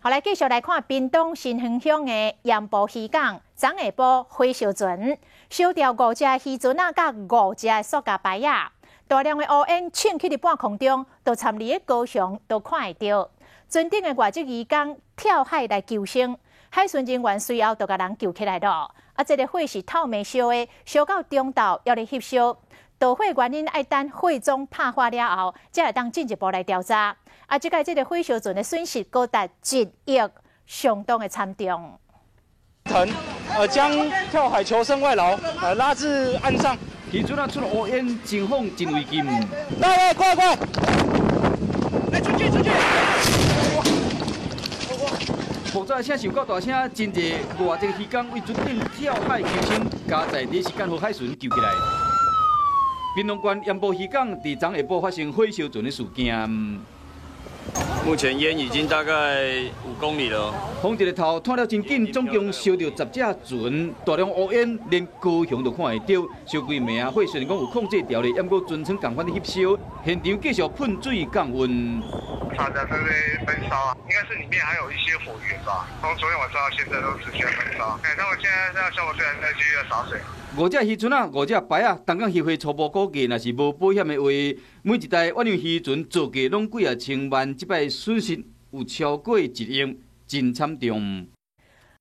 后来继续来看屏东新园乡的盐埔渔港，昨下晡火烧船，烧掉5只渔船啊，甲5只塑胶牌啊，大量的乌烟窜起伫半空中，都参离的高雄都看会到。船顶的外籍渔工跳海来救生，海巡人员随后就甲人救起来了。啊，这个火是透明烧的，烧到中昼要咧翕烧。导火原因要等火种拍化了后，才会当进一步来调查。啊，即个火烧船的损失高达1亿，相当的惨重。将跳海求生外劳拉至岸上。渔船啊出了乌烟，情况真危险。来，快！来出去！爆炸声受够大声，真济外籍渔工为船顶跳海求生，加在第一时间互海巡救起来。屏东县盐埔渔港伫昨下晡发生火烧船的事件。目前烟已经大概5公里了。风一日头拖了真紧，总共烧着10只船，大量乌烟，连高雄都看会到。烧几暝啊，火虽然讲有控制掉咧，不过船舱共款的翕烧，现场继续喷水降温。它在这边焚烧啊，应该是里面还有一些火源吧。从昨天晚上到现在都持续焚烧。他们现在消防队在继续洒水。5只渔船啊，5只牌啊，东港协会初步估计，若是无保险的话，每一台远洋渔船造价拢几啊千万，这摆损失有超过1亿，真惨重。